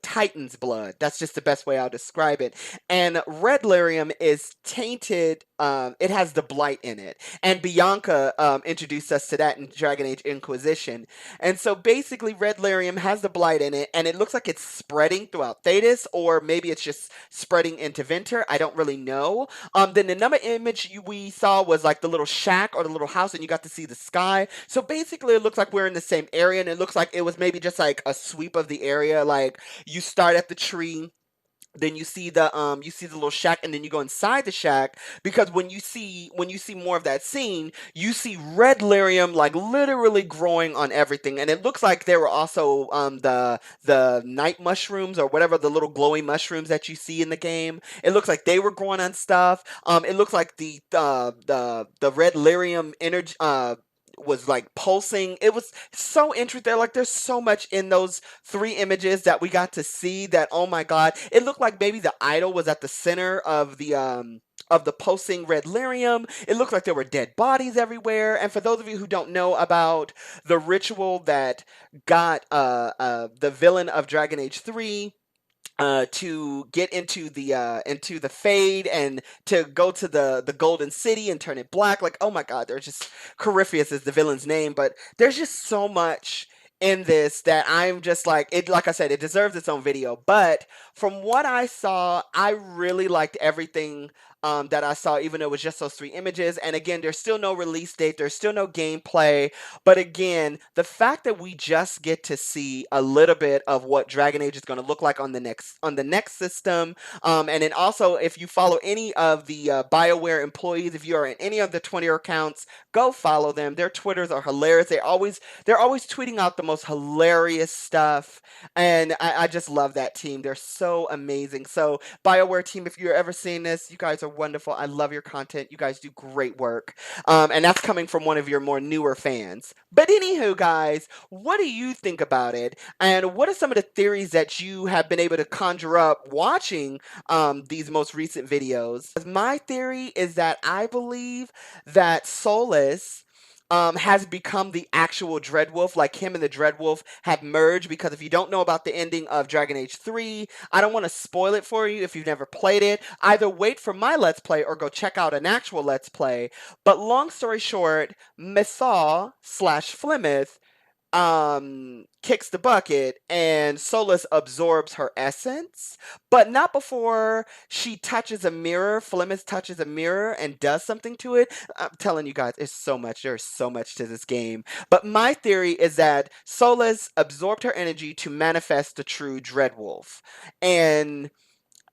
Titan's blood. That's just the best way I'll describe it. And red lyrium is tainted. It has the blight in it, and Bianca introduced us to that in Dragon Age Inquisition. And so basically, red lyrium has the blight in it, and it looks like it's spreading throughout Thetis, or maybe it's just spreading into Venter. I don't really know. Then the number image we saw was like the little shack or the little house, and you got to see the sky. So basically, it looks like we're in the same area, and it looks like it was maybe just like a sweep of the area. Like, you start at the tree, then you see the little shack, and then you go inside the shack, because when you see more of that scene, you see red lyrium like literally growing on everything. And it looks like there were also the night mushrooms, or whatever, the little glowy mushrooms that you see in the game. It looks like they were growing on stuff. It looks like the red lyrium energy was like pulsing. It was so interesting. Like, there's so much in those three images that we got to see, that, oh my god, it looked like maybe the idol was at the center of the pulsing red lyrium. It looked like there were dead bodies everywhere. And for those of you who don't know about the ritual that got the villain of Dragon Age 3 to get into the Fade, and to go to the Golden City and turn it black. Like, oh my god, there's just Corypheus is the villain's name, but there's just so much in this that I'm just like, it, like I said, it deserves its own video. But from what I saw, I really liked everything that I saw, even though it was just those three images. And again, there's still no release date, there's still no gameplay. But again, the fact that we just get to see a little bit of what Dragon Age is going to look like on the next system, and then also, if you follow any of the BioWare employees, if you are in any of the Twitter accounts, go follow them. Their Twitters are hilarious. They're always tweeting out the most hilarious stuff, and I just love that team. They're so amazing. So, BioWare team, if you're ever seeing this, you guys are wonderful. I love your content. You guys do great work. And that's coming from one of your more newer fans. But anywho, guys, what do you think about it? And what are some of the theories that you have been able to conjure up watching these most recent videos? My theory is that I believe that Solus has become the actual Dreadwolf. Like, him and the Dreadwolf have merged, because if you don't know about the ending of Dragon Age 3, I don't want to spoil it for you if you've never played it. Either wait for my Let's Play or go check out an actual Let's Play. But long story short, Mythal slash Flemeth kicks the bucket, and Solus absorbs her essence, but not before she touches a mirror. Flemeth touches a mirror and does something to it. I'm telling you guys, there's so much to this game. But my theory is that Solus absorbed her energy to manifest the true Dreadwolf. And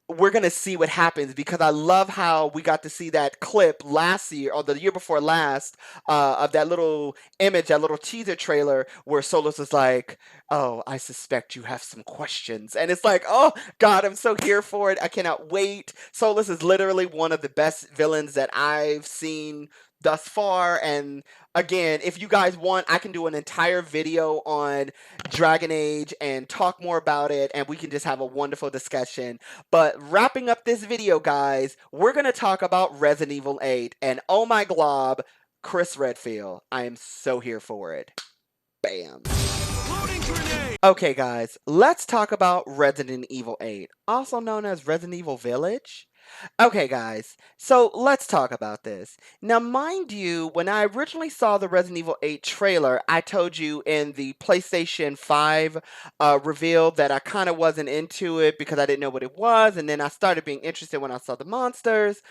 we're gonna see what happens, because I love how we got to see that clip last year, or the year before last, of that little image, that little teaser trailer, where Solus is like, "Oh, I suspect you have some questions," and it's like, "Oh God, I'm so here for it! I cannot wait." Solus is literally one of the best villains that I've seen thus far. And again, if you guys want, I can do an entire video on Dragon Age and talk more about it, and we can just have a wonderful discussion. But wrapping up this video, guys, we're going to talk about Resident Evil 8, and oh my glob, Chris Redfield. I am so here for it. Bam. Okay, guys, let's talk about Resident Evil 8, also known as Resident Evil Village. Okay, guys, so let's talk about this. Now, mind you, when I originally saw the Resident Evil 8 trailer, I told you in the PlayStation 5 reveal that I kind of wasn't into it because I didn't know what it was, and then I started being interested when I saw the monsters.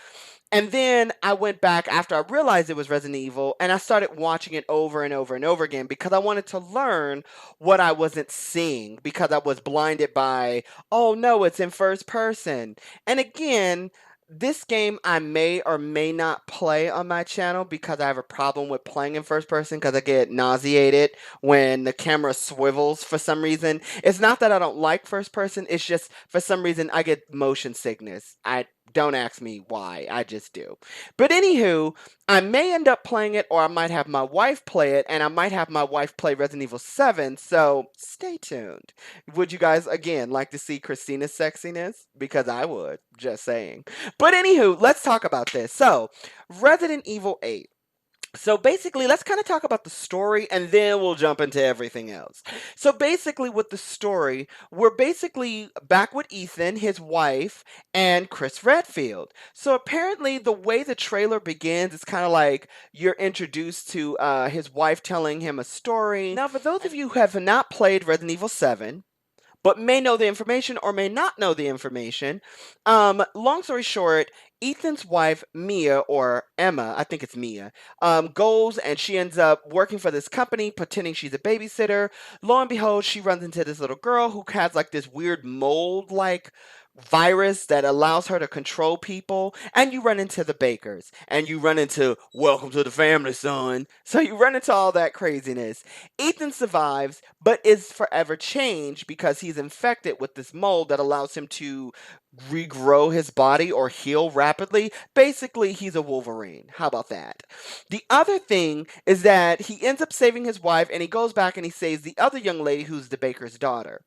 And then I went back after I realized it was Resident Evil and I started watching it over and over and over again because I wanted to learn what I wasn't seeing because I was blinded by, oh no, it's in first person. And again, this game I may or may not play on my channel because I have a problem with playing in first person because I get nauseated when the camera swivels for some reason. It's not that I don't like first person, it's just for some reason I get motion sickness. I don't ask me why, I just do. But anywho, I may end up playing it or I might have my wife play it and I might have my wife play Resident Evil 7, so stay tuned. Would you guys again like to see Christina's sexiness? Because I would, just saying. But anywho, let's talk about this. So, Resident Evil 8. So basically, let's kind of talk about the story and then we'll jump into everything else. So basically, with the story, we're basically back with Ethan, his wife, and Chris Redfield. So apparently, the way the trailer begins is kind of like you're introduced to his wife telling him a story. Now, for those of you who have not played Resident Evil 7, but may know the information or may not know the information. Long story short, Ethan's wife, Mia, or Emma, I think it's Mia, goes and she ends up working for this company, pretending she's a babysitter. Lo and behold, she runs into this little girl who has like this weird mold like virus that allows her to control people, and you run into the bakers and you run into welcome to the family, son. So you run into all that craziness. Ethan survives but is forever changed because he's infected with this mold that allows him to regrow his body or heal rapidly. Basically, he's a Wolverine. How about that? The other thing is that he ends up saving his wife and he goes back and he saves the other young lady who's the baker's daughter.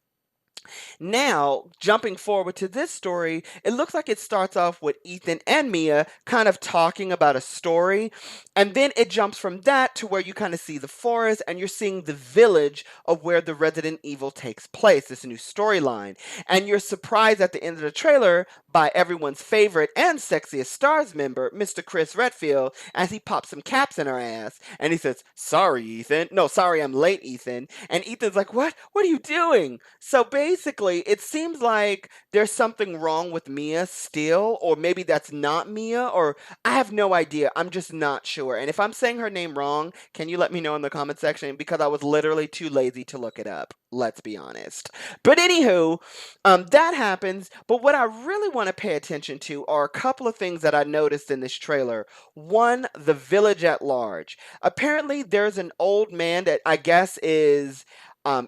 Now, jumping forward to this story, it looks like it starts off with Ethan and Mia kind of talking about a story, and then it jumps from that to where you kind of see the forest and you're seeing the village of where the Resident Evil takes place, this new storyline. And you're surprised at the end of the trailer by everyone's favorite and sexiest Stars member, Mr. Chris Redfield, as he pops some caps in her ass and he says, "Sorry, Ethan. No, sorry, I'm late, Ethan." And Ethan's like, "What? What are you doing?" So basically, it seems like there's something wrong with Mia still, or maybe that's not Mia, or I have no idea. I'm just not sure. And if I'm saying her name wrong, can you let me know in the comment section? Because I was literally too lazy to look it up. Let's be honest. But anywho, that happens. But what I really want to pay attention to are a couple of things that I noticed in this trailer. One, the village at large. Apparently, there's an old man that I guess is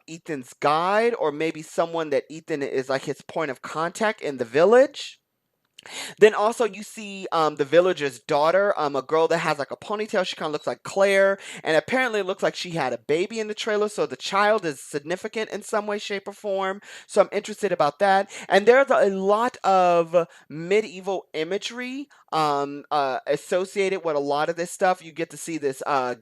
Ethan's guide, or maybe someone that Ethan is like his point of contact in the village. Then also you see the villager's daughter, a girl that has like a ponytail. She kind of looks like Claire, and apparently it looks like she had a baby in the trailer. So the child is significant in some way, shape, or form. So I'm interested about that. And there's a lot of medieval imagery associated with a lot of this stuff. You get to see this a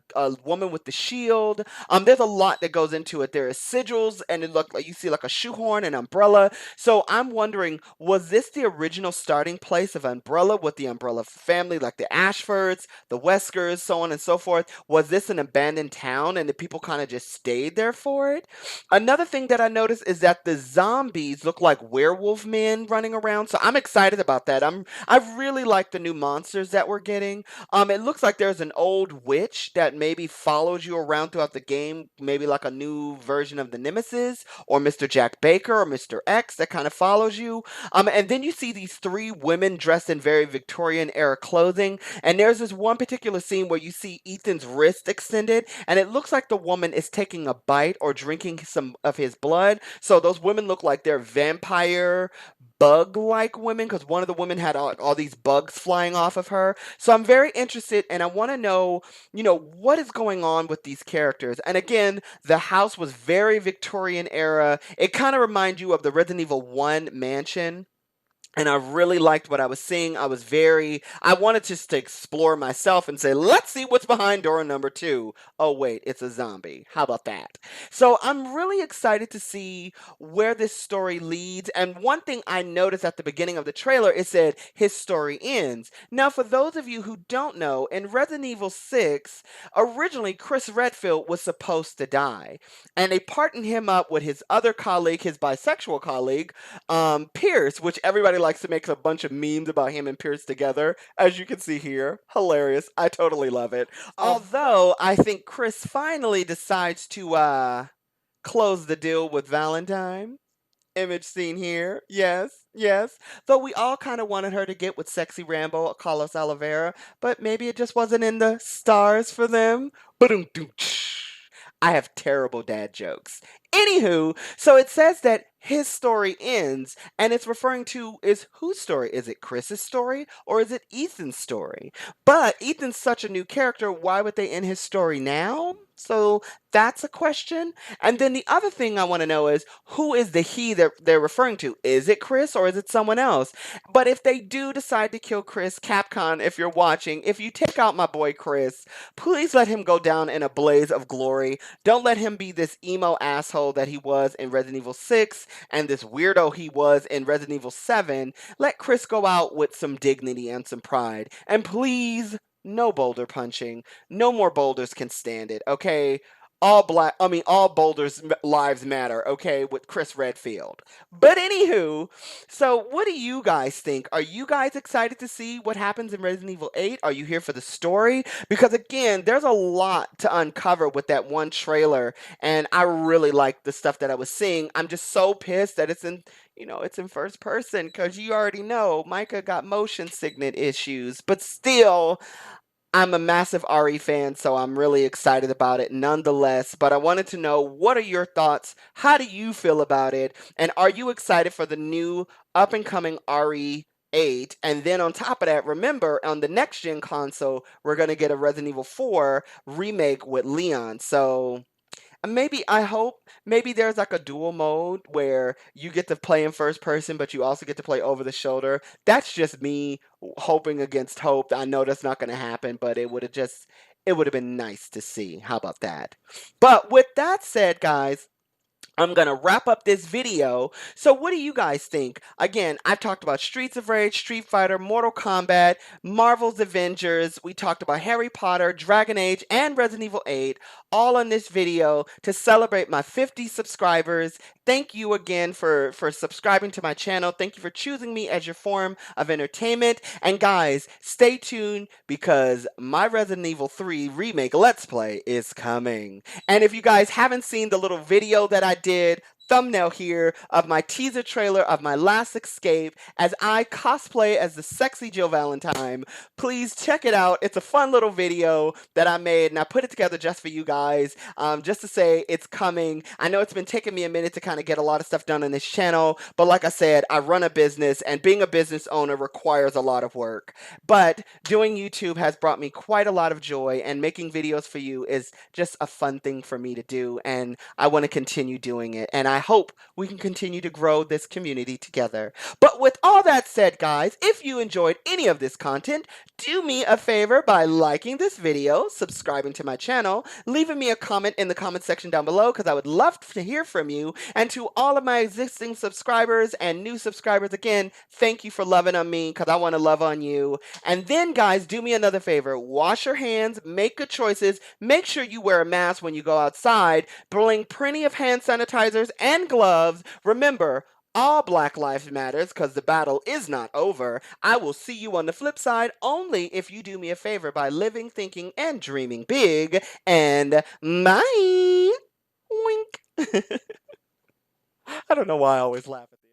woman with the shield. There's a lot that goes into it. There are sigils, and it look like you see like a shoehorn, an umbrella. So I'm wondering, was this the original starting place of Umbrella with the Umbrella family, like the Ashfords, the Weskers, so on and so forth? Was this an abandoned town and the people kind of just stayed there for it? Another thing that I noticed is that the zombies look like werewolf men running around. So I'm excited about that. I really like the new monsters that we're getting. It looks like there's an old witch that maybe follows you around throughout the game, maybe like a new version of the Nemesis or Mr. Jack Baker or Mr. X that kind of follows you. And then you see these three women dressed in very Victorian era clothing. And there's this one particular scene where you see Ethan's wrist extended, and it looks like the woman is taking a bite or drinking some of his blood. So those women look like they're vampire bug-like women because one of the women had all these bugs flying off of her. So I'm very interested and I want to know, what is going on with these characters. And again, the house was very Victorian era. It kind of reminds you of the Resident Evil 1 mansion. and I really liked what I was seeing. I wanted just to explore myself and say, let's see what's behind door number 2. Oh, wait, it's a zombie. How about that? So I'm really excited to see where this story leads. And one thing I noticed at the beginning of the trailer, it said his story ends. Now, for those of you who don't know, in Resident Evil 6, originally Chris Redfield was supposed to die. And they partnered him up with his other colleague, his bisexual colleague, Pierce, which everybody likes to make a bunch of memes about him and Pierce together, as you can see here. Hilarious. I totally love it. Although I think Chris finally decides to close the deal with Valentine. Image seen here. Yes, yes. Though we all kind of wanted her to get with sexy Rambo Carlos Oliveira, but maybe it just wasn't in the stars for them. I have terrible dad jokes. Anywho, so it says that his story ends, and it's referring to is whose story? Is it Chris's story or is it Ethan's story? But Ethan's such a new character, why would they end his story now? So that's a question. And then the other thing I want to know is who is the he that they're referring to? Is it Chris or is it someone else? But if they do decide to kill Chris, Capcom, if you're watching, if you take out my boy Chris, please let him go down in a blaze of glory. Don't let him be this emo asshole that he was in Resident Evil 6 and this weirdo he was in Resident Evil 7. Let Chris go out with some dignity and some pride. And please, no boulder punching. No more boulders can stand it, okay? All boulders lives matter, okay, with Chris Redfield. But anywho, so what do you guys think? Are you guys excited to see what happens in Resident Evil 8? Are you here for the story? Because again, there's a lot to uncover with that one trailer, and I really like the stuff that I was seeing. I'm just so pissed that it's in first person, because you already know Micah got motion sickness issues, but still, I'm a massive RE fan, so I'm really excited about it nonetheless. But I wanted to know, what are your thoughts? How do you feel about it? And are you excited for the new up and coming RE 8? And then on top of that, remember, on the next gen console, we're going to get a Resident Evil 4 remake with Leon. So maybe I hope maybe there's like a dual mode where you get to play in first person, but you also get to play over the shoulder. That's just me hoping against hope. I know that's not going to happen, but it would have been nice to see. How about that? But with that said, guys, I'm going to wrap up this video. So what do you guys think? Again, I've talked about Streets of Rage, Street Fighter, Mortal Kombat, Marvel's Avengers. We talked about Harry Potter, Dragon Age, and Resident Evil 8, all on this video to celebrate my 50 subscribers. Thank you again for subscribing to my channel. Thank you for choosing me as your form of entertainment. And guys, stay tuned because my Resident Evil 3 remake Let's Play is coming. And if you guys haven't seen the little video that I did, thumbnail here of my teaser trailer of my last escape as I cosplay as the sexy Jill Valentine, please check it out. It's a fun little video that I made and I put it together just for you guys, just to say it's coming. I know it's been taking me a minute to kind of get a lot of stuff done on this channel, but like I said, I run a business and being a business owner requires a lot of work. But doing YouTube has brought me quite a lot of joy, and making videos for you is just a fun thing for me to do, and I want to continue doing it. And I hope we can continue to grow this community together. But with all that said, guys, if you enjoyed any of this content, do me a favor by liking this video, subscribing to my channel, leaving me a comment in the comment section down below because I would love to hear from you. And to all of my existing subscribers and new subscribers, again, thank you for loving on me because I want to love on you. And then, guys, do me another favor. Wash your hands, make good choices, make sure you wear a mask when you go outside, bring plenty of hand sanitizers and gloves. Remember, all Black Lives Matters because the battle is not over. I will see you on the flip side only if you do me a favor by living, thinking, and dreaming big. And bye! Wink! I don't know why I always laugh at these.